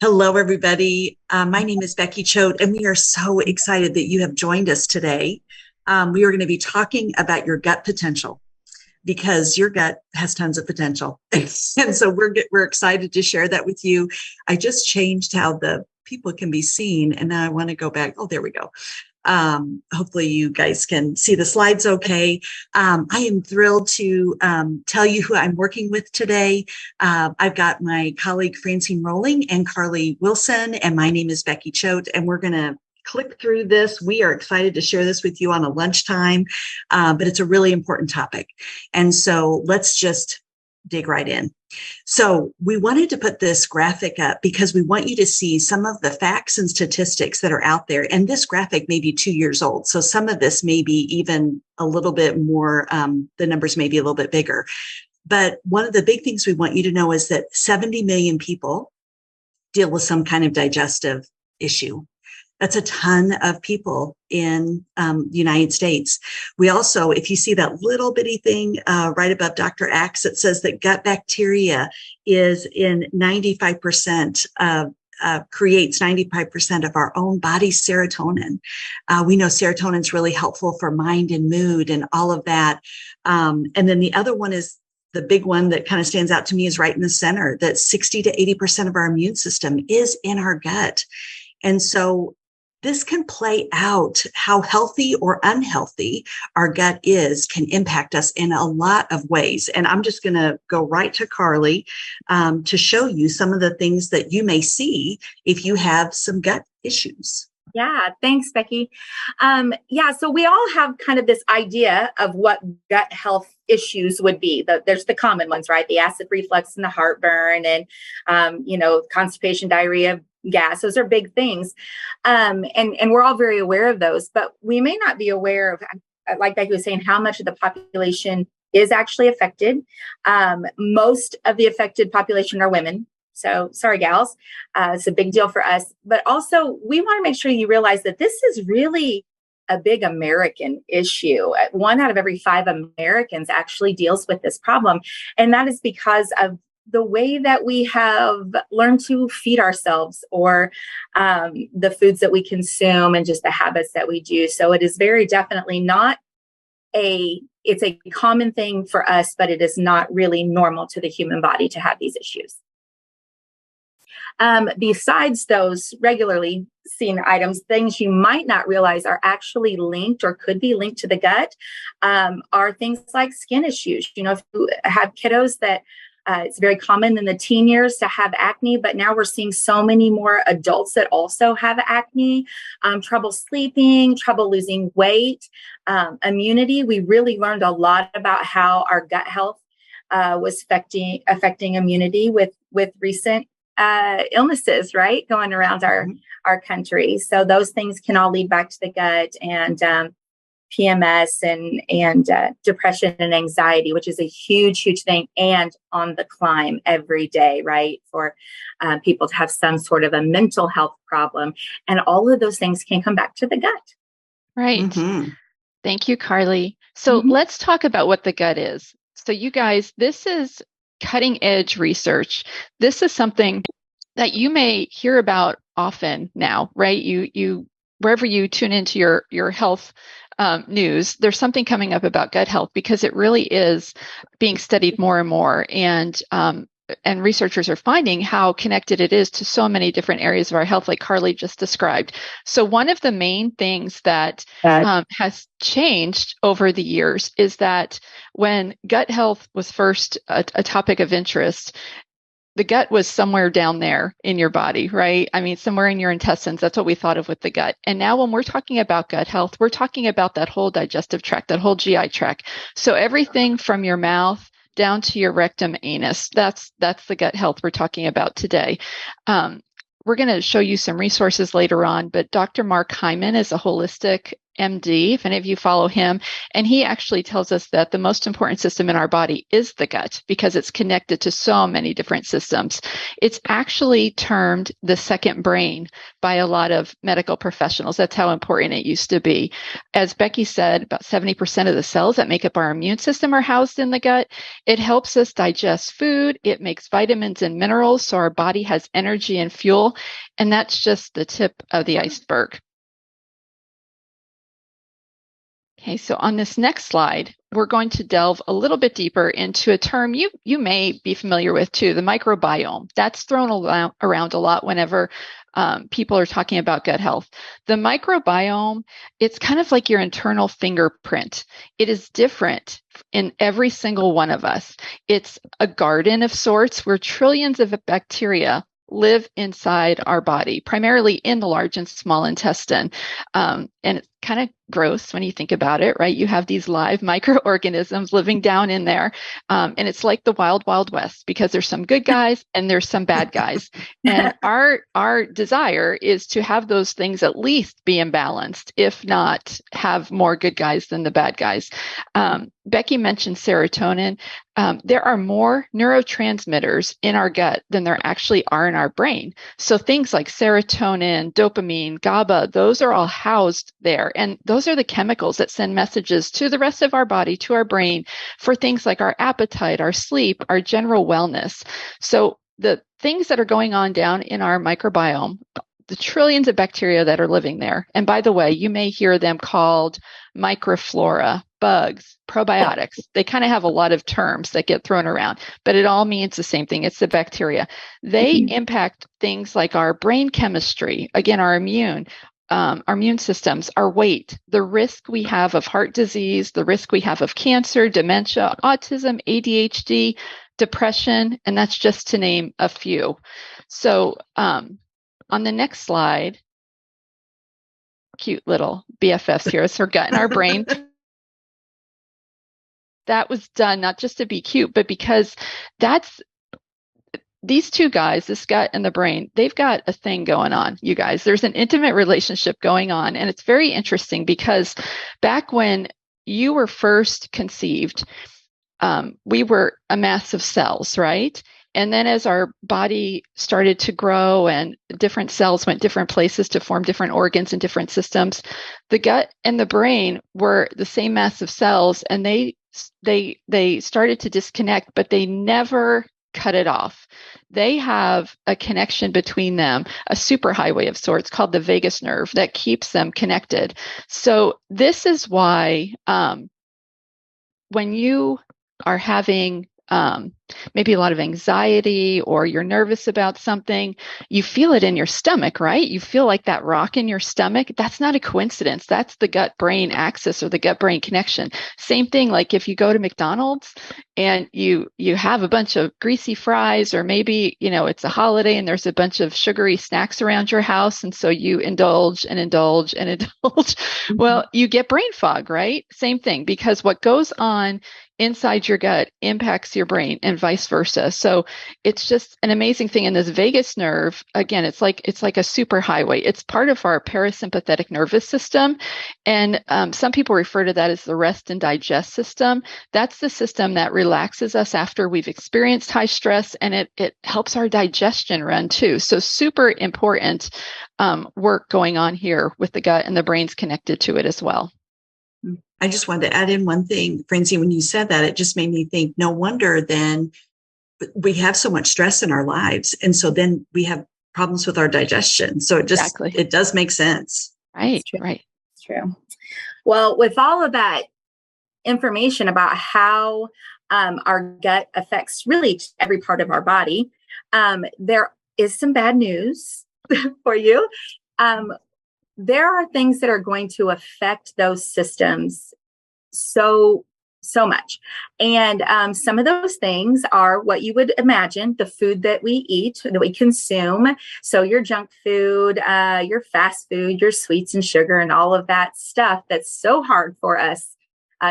Hello, everybody. My name is Becky Choate, and we are so excited that you have joined us today. We are going to be talking about your gut potential because your gut has tons of potential. And so we're excited to share that with you. I just changed how the people can be seen, and now I want to go back. Oh, there we go. Hopefully you guys can see the slides okay. I am thrilled to tell you who I'm working with today. I've got my colleague Francine Rolling and Carly Wilson, and my name is Becky Choate, and we're going to click through this. We are excited to share this with you on a lunchtime, but it's a really important topic. And so let's just dig right in. So we wanted to put this graphic up because we want you to see some of the facts and statistics that are out there. And this graphic may be 2 years old. So some of this may be even a little bit more, the numbers may be a little bit bigger. But one of the big things we want you to know is that 70 million people deal with some kind of digestive issue. That's a ton of people in the United States. We also, if you see that little bitty thing right above Dr. Axe, it says that gut bacteria is in 95% of creates 95% of our own body's serotonin. We know serotonin is really helpful for mind and mood and all of that. And then the other one is the big one that kind of stands out to me is right in the center, that 60 to 80% of our immune system is in our gut. And so this can play out how healthy or unhealthy our gut is can impact us in a lot of ways. And I'm just going to go right to Carly to show you some of the things that you may see if you have some gut issues. Yeah, thanks, Becky. So we all have kind of this idea of what gut health issues would be. There's the common ones, right? The acid reflux and the heartburn and, constipation, diarrhea, gas. Those are big things. And we're all very aware of those, but we may not be aware of, like Becky was saying, how much of the population is actually affected. Most of the affected population are women. So sorry, gals, it's a big deal for us. But also, we want to make sure you realize that this is really a big American issue. 1 out of every 5 Americans actually deals with this problem. And that is because of the way that we have learned to feed ourselves or the foods that we consume and just the habits that we do. So it is very definitely not it's a common thing for us, but it is not really normal to the human body to have these issues. Besides those regularly seen items, things you might not realize are actually linked or could be linked to the gut are things like skin issues. If you have kiddos that it's very common in the teen years to have acne, but now we're seeing so many more adults that also have acne, trouble sleeping, trouble losing weight, immunity. We really learned a lot about how our gut health was affecting immunity with recent illnesses, right, going around our country. So those things can all lead back to the gut and PMS and depression and anxiety, which is a huge thing and on the climb every day, right, for people to have some sort of a mental health problem. And all of those things can come back to the gut. Right. Mm-hmm. Thank you, Carly. So let's talk about what the gut is. So you guys, this is cutting edge research. This is something that you may hear about often now, right? You wherever you tune into your health news, there's something coming up about gut health because it really is being studied more and more. And researchers are finding how connected it is to so many different areas of our health, like Carly just described. So one of the main things that has changed over the years is that when gut health was first a topic of interest, the gut was somewhere down there in your body, right? I mean, somewhere in your intestines. That's what we thought of with the gut. And now when we're talking about gut health, we're talking about that whole digestive tract, that whole GI tract. So everything from your mouth down to your rectum, anus, that's the gut health we're talking about today. We're going to show you some resources later on, but Dr. Mark Hyman is a holistic MD, if any of you follow him, and he actually tells us that the most important system in our body is the gut because it's connected to so many different systems. It's actually termed the second brain by a lot of medical professionals. That's how important it used to be. As Becky said, about 70% of the cells that make up our immune system are housed in the gut. It helps us digest food. It makes vitamins and minerals so our body has energy and fuel. And that's just the tip of the iceberg. Okay, so on this next slide, we're going to delve a little bit deeper into a term you may be familiar with too, the microbiome. That's thrown around a lot whenever people are talking about gut health. The microbiome, it's kind of like your internal fingerprint. It is different in every single one of us. It's a garden of sorts where trillions of bacteria live inside our body, primarily in the large and small intestine. And it's kind of gross when you think about it, right? You have these live microorganisms living down in there. And it's like the wild, wild west because there's some good guys and there's some bad guys. And our desire is to have those things at least be imbalanced, if not have more good guys than the bad guys. Becky mentioned serotonin. There are more neurotransmitters in our gut than there actually are in our brain. So things like serotonin, dopamine, GABA, those are all housed there. And those are the chemicals that send messages to the rest of our body, to our brain, for things like our appetite, our sleep, our general wellness. So the things that are going on down in our microbiome, the trillions of bacteria that are living there. And by the way, you may hear them called microflora, bugs, probiotics. They kind of have a lot of terms that get thrown around, but it all means the same thing. It's the bacteria. They impact things like our brain chemistry, again, our immune systems, our weight, the risk we have of heart disease, the risk we have of cancer, dementia, autism, ADHD, depression, and that's just to name a few. So on the next slide, cute little BFFs here. It's our gut and our brain. That was done not just to be cute, but because these two guys, this gut and the brain, they've got a thing going on, you guys. There's an intimate relationship going on. And it's very interesting because back when you were first conceived, we were a mass of cells, right? And then as our body started to grow and different cells went different places to form different organs and different systems, the gut and the brain were the same mass of cells, and they started to disconnect, but they never cut it off. They have a connection between them, a superhighway of sorts called the vagus nerve that keeps them connected. So this is why when you are having maybe a lot of anxiety or you're nervous about something, you feel it in your stomach, right? You feel like that rock in your stomach. That's not a coincidence. That's the gut-brain axis or the gut-brain connection. Same thing, like if you go to McDonald's and you have a bunch of greasy fries, or maybe, it's a holiday and there's a bunch of sugary snacks around your house. And so you indulge and indulge and indulge. Well, you get brain fog, right? Same thing, because what goes on inside your gut impacts your brain and vice versa. So it's just an amazing thing. And this vagus nerve, again, it's like a superhighway. It's part of our parasympathetic nervous system. And some people refer to that as the rest and digest system. That's the system that relaxes us after we've experienced high stress, and it helps our digestion run too. So super important work going on here with the gut, and the brain's connected to it as well. I just wanted to add in one thing, Francine, when you said that, it just made me think, no wonder then we have so much stress in our lives. And so then we have problems with our digestion. So it does make sense. Right. It's true. Right. It's true. Well, with all of that information about how our gut affects really every part of our body, there is some bad news for you. There are things that are going to affect those systems so much. And some of those things are what you would imagine, the food that we eat, that we consume. So your junk food, your fast food, your sweets and sugar, and all of that stuff that's so hard for us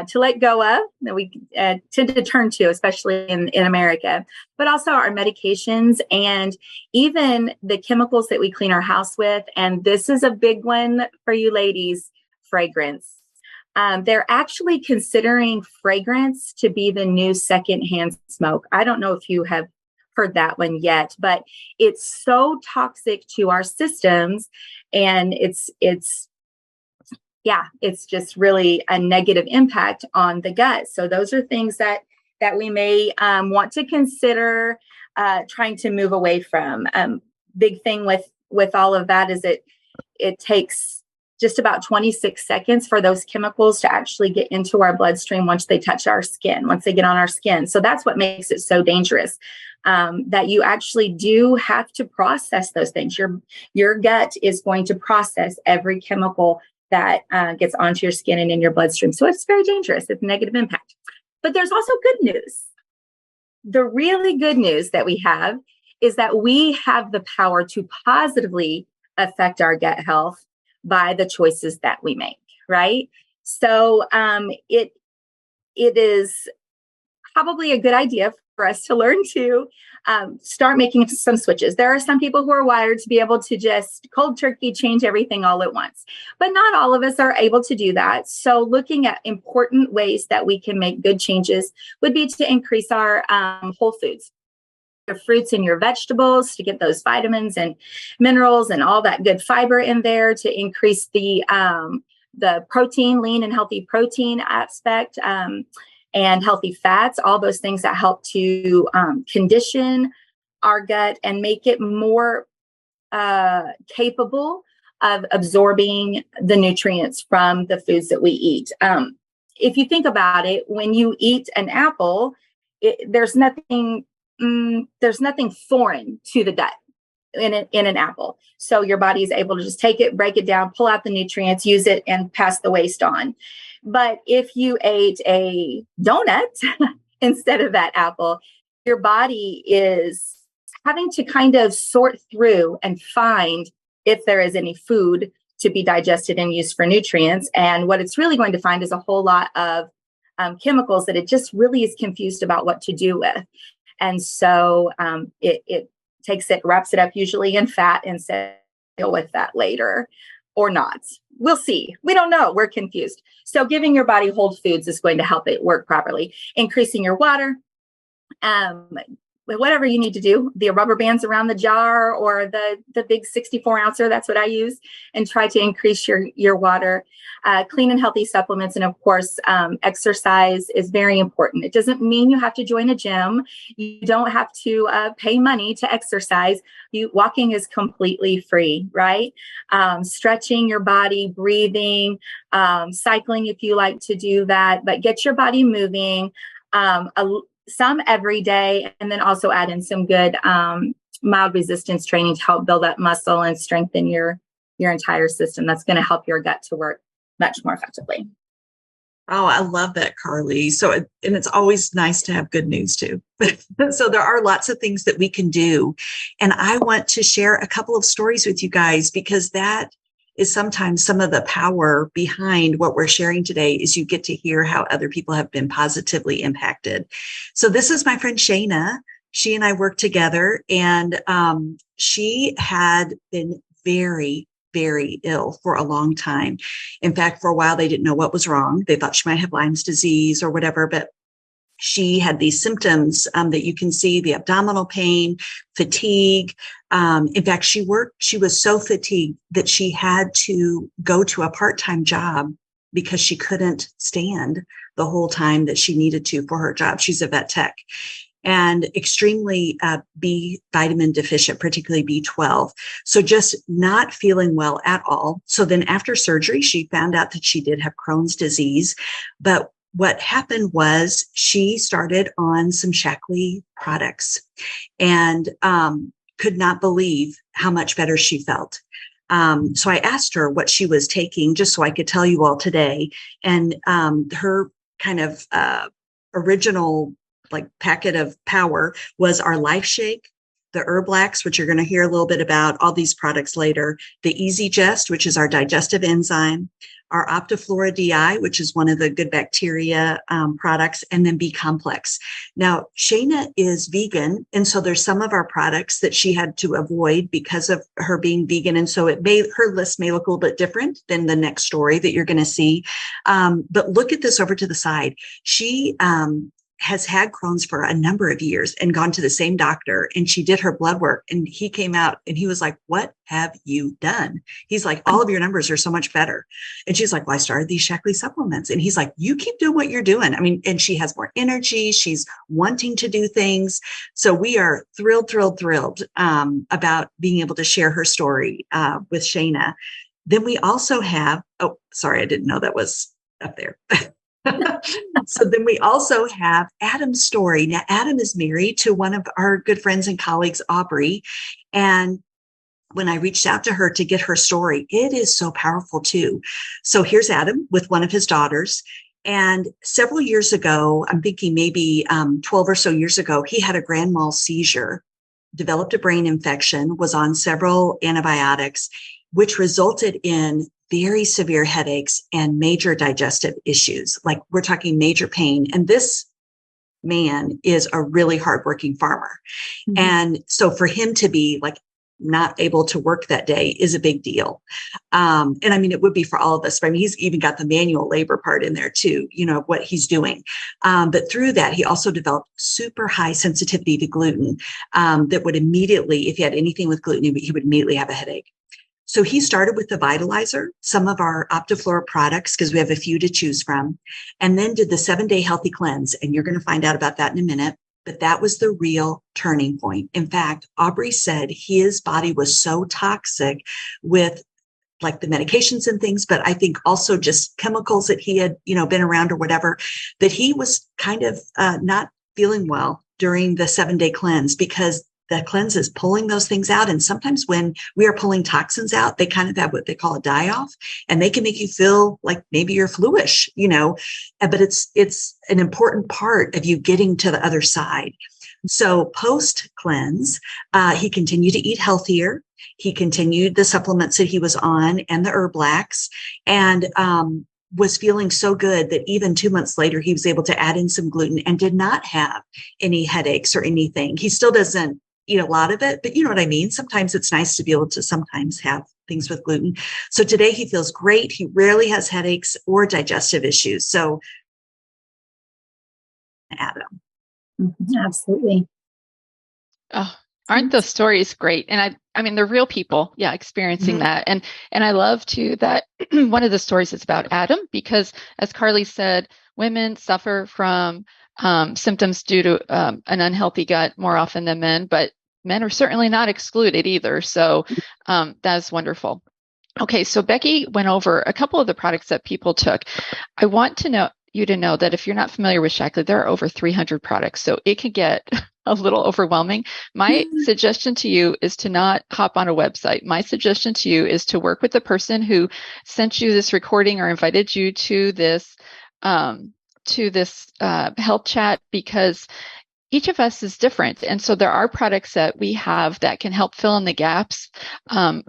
to let go of, that we tend to turn to, especially in America, but also our medications and even the chemicals that we clean our house with. And this is a big one for you ladies, fragrance. They're actually considering fragrance to be the new secondhand smoke. I don't know if you have heard that one yet, but it's so toxic to our systems, and it's just really a negative impact on the gut. So those are things that we may want to consider trying to move away from. Big thing with all of that is it takes just about 26 seconds for those chemicals to actually get into our bloodstream once they touch our skin, once they get on our skin. So that's what makes it so dangerous, that you actually do have to process those things. Your gut is going to process every chemical that gets onto your skin and in your bloodstream. So it's very dangerous. It's a negative impact. But there's also good news. The really good news that we have is that we have the power to positively affect our gut health by the choices that we make, right? So it is probably a good idea for us to learn to start making some switches. There are some people who are wired to be able to just cold turkey change everything all at once, but not all of us are able to do that. So looking at important ways that we can make good changes would be to increase our whole foods, your fruits and your vegetables, to get those vitamins and minerals and all that good fiber in there, to increase the protein, lean and healthy protein aspect, and healthy fats, all those things that help to condition our gut and make it more capable of absorbing the nutrients from the foods that we eat. If you think about it, when you eat an apple, there's nothing foreign to the gut in an apple. So your body is able to just take it, break it down, pull out the nutrients, use it, and pass the waste on. But if you ate a donut instead of that apple, your body is having to kind of sort through and find if there is any food to be digested and used for nutrients. And what it's really going to find is a whole lot of chemicals that it just really is confused about what to do with. And so it takes it, wraps it up usually in fat, and says, deal with that later or not. We'll see. We don't know. We're confused. So giving your body whole foods is going to help it work properly. Increasing your water, whatever you need to do, the rubber bands around the jar or the big 64 ouncer, that's what I use, and try to increase your water. Clean and healthy supplements. And of course, exercise is very important. It doesn't mean you have to join a gym. You don't have to pay money to exercise. Walking is completely free, right? Stretching your body, breathing, cycling if you like to do that, but get your body moving. Some every day, and then also add in some good mild resistance training to help build up muscle and strengthen your entire system. That's going to help your gut to work much more effectively. Oh, I love that, Carly. So, and it's always nice to have good news too. So there are lots of things that we can do. And I want to share a couple of stories with you guys, because that is sometimes some of the power behind what we're sharing today, is you get to hear how other people have been positively impacted. So this is my friend Shayna. She and I worked together, and she had been very, very ill for a long time. In fact, for a while, they didn't know what was wrong. They thought she might have Lyme's disease or whatever, but she had these symptoms that you can see: the abdominal pain, fatigue. In fact, she was so fatigued that she had to go to a part-time job because she couldn't stand the whole time that she needed to for her job. She's a vet tech, and extremely B vitamin deficient, particularly B12. So just not feeling well at all. So then after surgery, she found out that she did have Crohn's disease. But what happened was she started on some Shaklee products and could not believe how much better she felt. So I asked her what she was taking, just so I could tell you all today. And her kind of original packet of power was our Life Shake, the Herblax, which you're going to hear a little bit about, all these products later, the Easy Gest, which is our digestive enzyme, our Optiflora DI, which is one of the good bacteria products, and then B complex. Now, Shayna is vegan, and so there's some of our products that she had to avoid because of her being vegan. And so her list may look a little bit different than the next story that you're going to see. But look at this over to the side. She has had Crohn's for a number of years and gone to the same doctor, and she did her blood work, and he came out and he was like, "What have you done?" He's like, "All of your numbers are so much better." And she's like, "Well, I started these Shaklee supplements." And he's like, "You keep doing what you're doing." I mean, and she has more energy. She's wanting to do things. So we are thrilled about being able to share her story with Shayna. Then we also have, oh, sorry, I didn't know that was up there. So then we also have Adam's story. Now, Adam is married to one of our good friends and colleagues, Aubrey. And when I reached out to her to get her story, it is so powerful too. So here's Adam with one of his daughters. And several years ago, I'm thinking maybe 12 or so years ago, he had a grand mal seizure, developed a brain infection, was on several antibiotics, which resulted in very severe headaches and major digestive issues. Like, we're talking major pain. And this man is a really hardworking farmer. Mm-hmm. And so for him to be like not able to work that day is a big deal. And I mean, it would be for all of us. But I mean, he's even got the manual labor part in there too, what he's doing. But through that, he also developed super high sensitivity to gluten that would immediately, if he had anything with gluten, he would immediately have a headache. So he started with the Vitalizer, some of our Optiflora products, because we have a few to choose from, and then did the 7-day healthy cleanse. And you're going to find out about that in a minute. But that was the real turning point. In fact, Aubrey said his body was so toxic with like the medications and things, but I think also just chemicals that he had, been around or whatever, that he was kind of not feeling well during the 7-day cleanse, because the cleanse is pulling those things out. And sometimes when we are pulling toxins out, they kind of have what they call a die-off, and they can make you feel like maybe you're fluish, but it's an important part of you getting to the other side. So post cleanse, he continued to eat healthier. He continued the supplements that he was on and the Herblax, and was feeling so good that even 2 months later, he was able to add in some gluten and did not have any headaches or anything. He still doesn't eat a lot of it, but you know what I mean? Sometimes it's nice to be able to sometimes have things with gluten. So today he feels great. He rarely has headaches or digestive issues. So Adam. Absolutely. Oh, aren't those stories great? And I mean, they're real people, experiencing that. And I love too that one of the stories is about Adam, because as Carly said, women suffer from symptoms due to an unhealthy gut more often than men, but men are certainly not excluded either. So that's wonderful. Okay, so Becky went over a couple of the products that people took. I want you to know that if you're not familiar with Shaklee, there are over 300 products, so it can get a little overwhelming. My suggestion to you is to not hop on a website. My suggestion to you is to work with the person who sent you this recording or invited you to this health chat, because each of us is different. And so there are products that we have that can help fill in the gaps to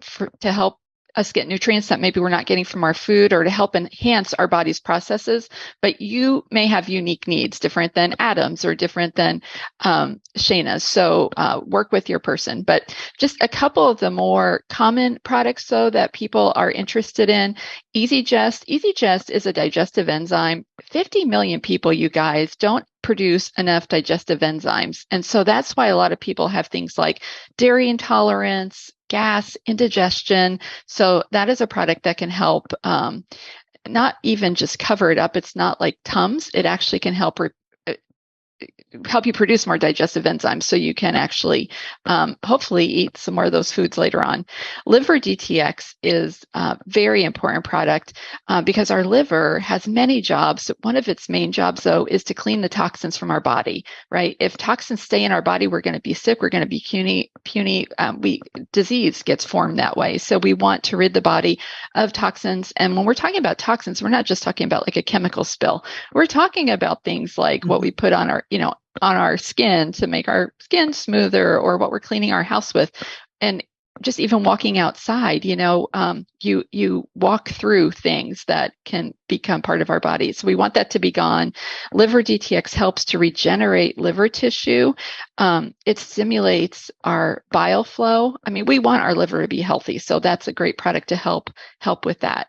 help us get nutrients that maybe we're not getting from our food, or to help enhance our body's processes. But you may have unique needs, different than Adam's or different than Shayna's. So work with your person. But just a couple of the more common products, though, that people are interested in. EasyGest. EasyGest is a digestive enzyme. 50 million people, you guys, don't produce enough digestive enzymes. And so that's why a lot of people have things like dairy intolerance, gas, indigestion. So that is a product that can help not even just cover it up. It's not like Tums. It actually can help you produce more digestive enzymes, so you can actually hopefully eat some more of those foods later on. Liver DTX is a very important product because our liver has many jobs. One of its main jobs, though, is to clean the toxins from our body, right? If toxins stay in our body, we're going to be sick. We're going to be puny. Disease gets formed that way. So we want to rid the body of toxins. And when we're talking about toxins, we're not just talking about like a chemical spill. We're talking about things like what we put on our skin to make our skin smoother, or what we're cleaning our house with. And just even walking outside, you walk through things that can become part of our body. So we want that to be gone. Liver DTX helps to regenerate liver tissue. It stimulates our bile flow. I mean, we want our liver to be healthy, so that's a great product to help with that.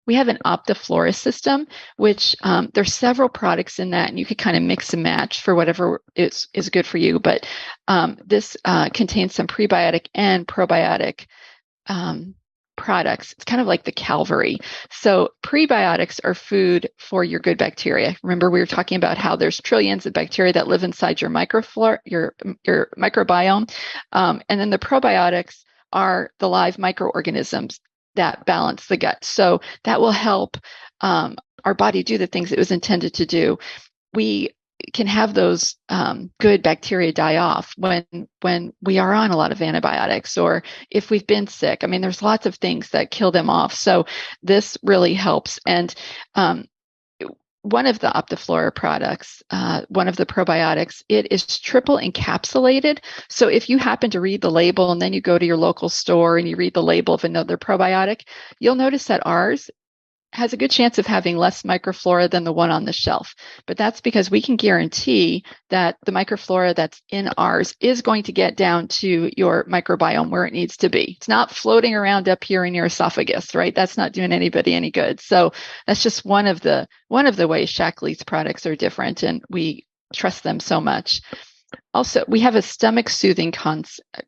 We have an OptiFlora system, which there's several products in that, and you could kind of mix and match for whatever is good for you. But this contains some prebiotic and probiotic products. It's kind of like the Calvary. So prebiotics are food for your good bacteria. Remember, we were talking about how there's trillions of bacteria that live inside your microflora, your microbiome, and then the probiotics are the live microorganisms that balance the gut. So that will help our body do the things it was intended to do. We can have those good bacteria die off when we are on a lot of antibiotics, or if we've been sick. I mean, there's lots of things that kill them off. So this really helps. And one of the OptiFlora products, one of the probiotics, it is triple encapsulated. So if you happen to read the label and then you go to your local store and you read the label of another probiotic, you'll notice that ours has a good chance of having less microflora than the one on the shelf. But that's because we can guarantee that the microflora that's in ours is going to get down to your microbiome where it needs to be. It's not floating around up here in your esophagus, right? That's not doing anybody any good. So that's just one of the ways Shaklee's products are different, and we trust them so much. Also, we have a stomach soothing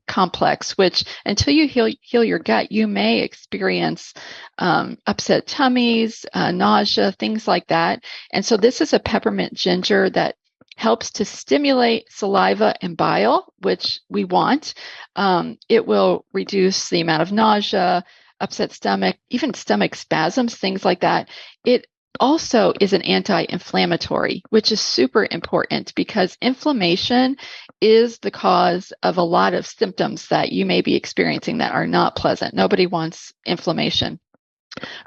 complex, which until you heal your gut, you may experience upset tummies, nausea, things like that. And so this is a peppermint ginger that helps to stimulate saliva and bile, which we want. It will reduce the amount of nausea, upset stomach, even stomach spasms, things like that. It also is an anti-inflammatory, which is super important because inflammation is the cause of a lot of symptoms that you may be experiencing that are not pleasant. Nobody wants inflammation.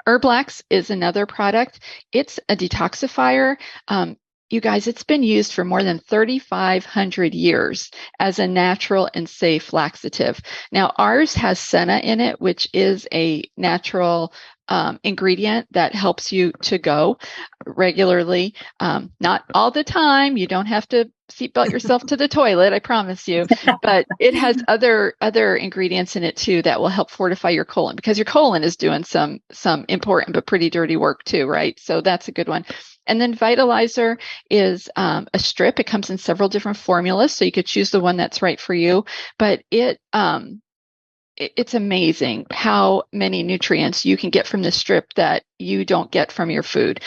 Herblax is another product. It's a detoxifier. You guys, it's been used for more than 3,500 years as a natural and safe laxative. Now, ours has senna in it, which is a natural ingredient that helps you to go regularly. Not all the time. You don't have to seatbelt yourself to the toilet, I promise you. But it has other ingredients in it too that will help fortify your colon, because your colon is doing some important but pretty dirty work too, right? So that's a good one. And then Vitalizer is a strip. It comes in several different formulas, so you could choose the one that's right for you. But it's amazing how many nutrients you can get from this strip that you don't get from your food.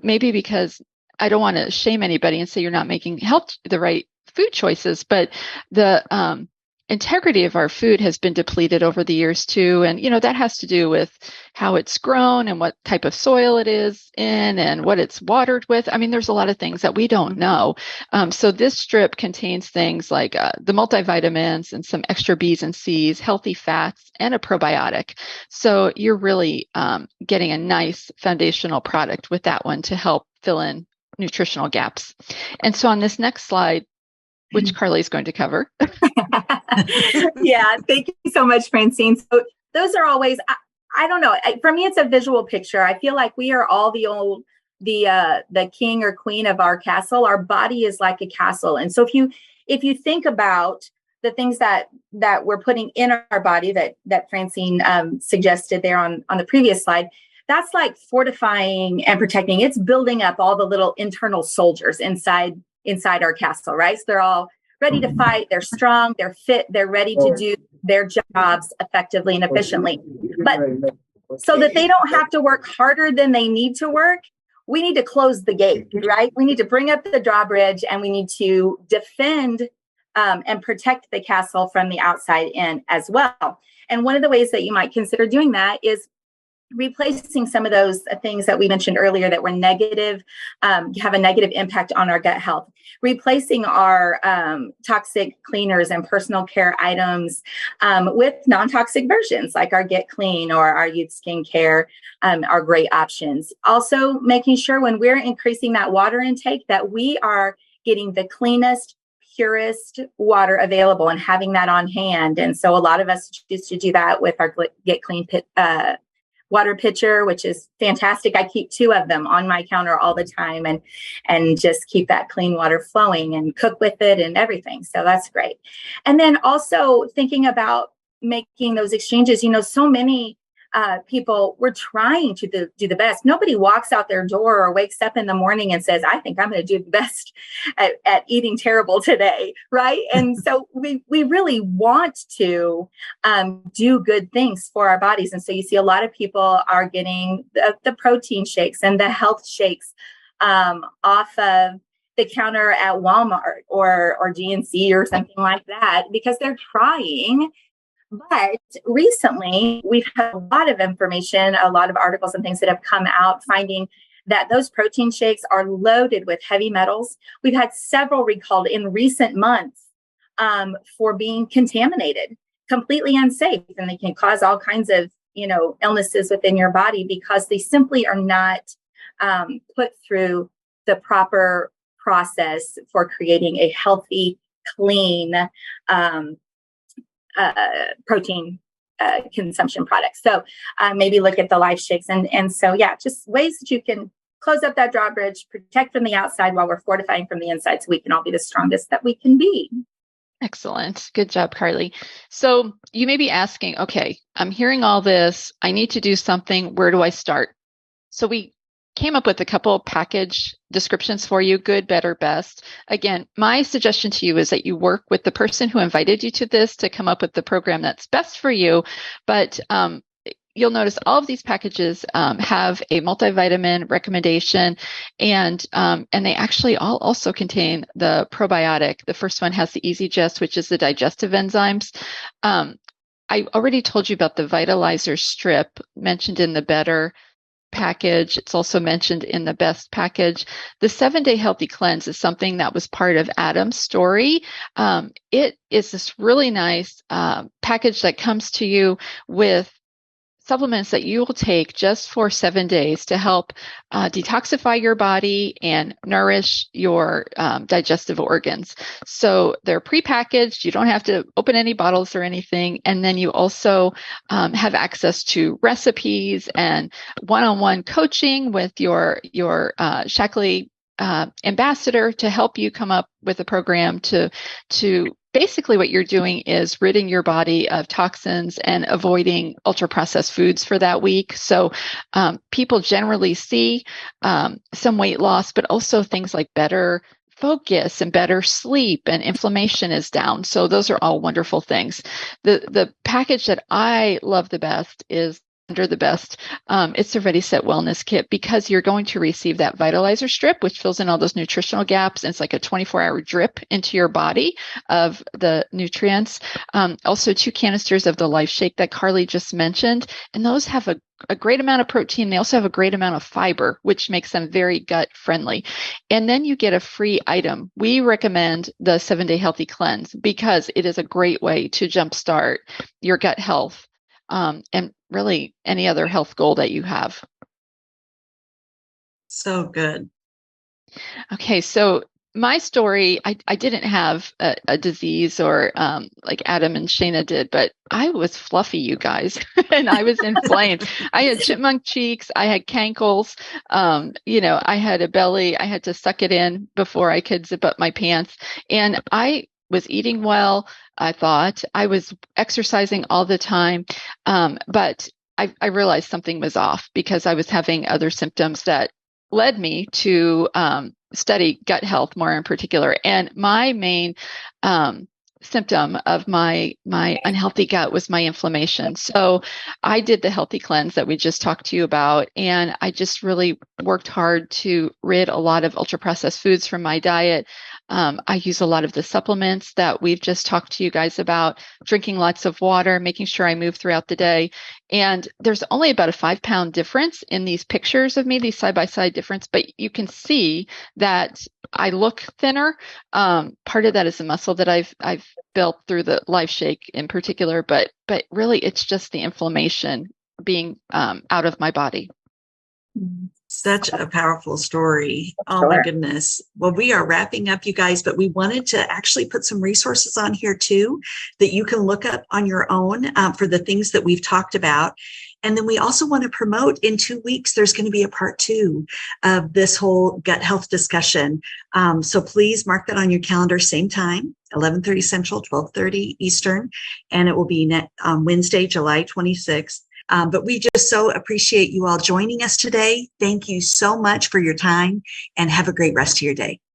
Maybe because I don't want to shame anybody and say you're not making the right food choices, but the integrity of our food has been depleted over the years too. And, that has to do with how it's grown and what type of soil it is in and what it's watered with. I mean, there's a lot of things that we don't know. So this strip contains things like the multivitamins and some extra B's and C's, healthy fats, and a probiotic. So you're really getting a nice foundational product with that one to help fill in nutritional gaps. And so on this next slide, which Carly's going to cover. Yeah, thank you so much, Francine. So those are always, I don't know. For me, it's a visual picture. I feel like we are all the king or queen of our castle. Our body is like a castle. And so if you think about the things that we're putting in our body that Francine suggested there on the previous slide, that's like fortifying and protecting. It's building up all the little internal soldiers inside our castle, right? So they're all ready to fight. They're strong, they're fit, they're ready to do their jobs effectively and efficiently. But so that they don't have to work harder than they need to work, we need to close the gate, right? We need to bring up the drawbridge, and we need to defend and protect the castle from the outside in as well. And one of the ways that you might consider doing that is replacing some of those things that we mentioned earlier that were negative, have a negative impact on our gut health. Replacing our toxic cleaners and personal care items with non-toxic versions like our Get Clean or our Youth Skincare are great options. Also, making sure when we're increasing that water intake that we are getting the cleanest, purest water available and having that on hand. And so a lot of us choose to do that with our Get Clean water pitcher, which is fantastic. I keep 2 of them on my counter all the time and just keep that clean water flowing and cook with it and everything. So that's great. And then also thinking about making those exchanges, so many people were trying to do the best. Nobody walks out their door or wakes up in the morning and says, I think I'm going to do the best at eating terrible today. Right. And so we really want to do good things for our bodies. And so you see a lot of people are getting the protein shakes and the health shakes off of the counter at Walmart or GNC or something like that, because they're trying. But recently, we've had a lot of information, a lot of articles and things that have come out finding that those protein shakes are loaded with heavy metals. We've had several recalled in recent months for being contaminated, completely unsafe, and they can cause all kinds of illnesses within your body because they simply are not put through the proper process for creating a healthy, clean protein consumption products. So maybe look at the Life Shakes. And so, just ways that you can close up that drawbridge, protect from the outside while we're fortifying from the inside so we can all be the strongest that we can be. Excellent. Good job, Carly. So you may be asking, okay, I'm hearing all this. I need to do something. Where do I start? So we came up with a couple package descriptions for you, good, better, best. Again, my suggestion to you is that you work with the person who invited you to this to come up with the program that's best for you. But you'll notice all of these packages have a multivitamin recommendation, and they actually all also contain the probiotic. The first one has the EasyGest, which is the digestive enzymes. I already told you about the Vitalizer strip mentioned in the better package. It's also mentioned in the best package. The 7-Day Healthy Cleanse is something that was part of Adam's story. It is this really nice package that comes to you with supplements that you will take just for 7 days to help detoxify your body and nourish your digestive organs. So they're prepackaged. You don't have to open any bottles or anything. And then you also have access to recipes and one-on-one coaching with your Shaklee ambassador to help you come up with a program to basically what you're doing is ridding your body of toxins and avoiding ultra-processed foods for that week. So people generally see some weight loss, but also things like better focus and better sleep, and inflammation is down. So those are all wonderful things. The package that I love the best is under the best. It's the Ready Set Wellness Kit, because you're going to receive that Vitalizer strip, which fills in all those nutritional gaps. And it's like a 24-hour drip into your body of the nutrients. Also 2 canisters of the Life Shake that Carly just mentioned. And those have a great amount of protein. They also have a great amount of fiber, which makes them very gut friendly. And then you get a free item. We recommend the 7-Day Healthy Cleanse because it is a great way to jumpstart your gut health. And really any other health goal that you have. So good. Okay, so my story, I didn't have a disease or like Adam and Shayna did, but I was fluffy, you guys, and I was inflamed. I had chipmunk cheeks. I had cankles. I had a belly. I had to suck it in before I could zip up my pants. And I was eating well. I thought I was exercising all the time. But I realized something was off because I was having other symptoms that led me to study gut health more in particular. And my main symptom of my unhealthy gut was my inflammation. So I did the healthy cleanse that we just talked to you about, and I just really worked hard to rid a lot of ultra processed foods from my diet. I use a lot of the supplements that we've just talked to you guys about, drinking lots of water, making sure I move throughout the day. And there's only about a 5-pound difference in these pictures of me, these side-by-side difference, but you can see that I look thinner. Part of that is the muscle that I've built through the Life Shake in particular, but really it's just the inflammation being out of my body. Such a powerful story. Oh my goodness. Well, we are wrapping up, you guys, but we wanted to actually put some resources on here too that you can look up on your own for the things that we've talked about. And then we also want to promote in 2 weeks, there's going to be a part 2 of this whole gut health discussion. So please mark that on your calendar, same time, 11:30 Central, 12:30 Eastern, and it will be Wednesday, July 26th. But we just so appreciate you all joining us today. Thank you so much for your time and have a great rest of your day.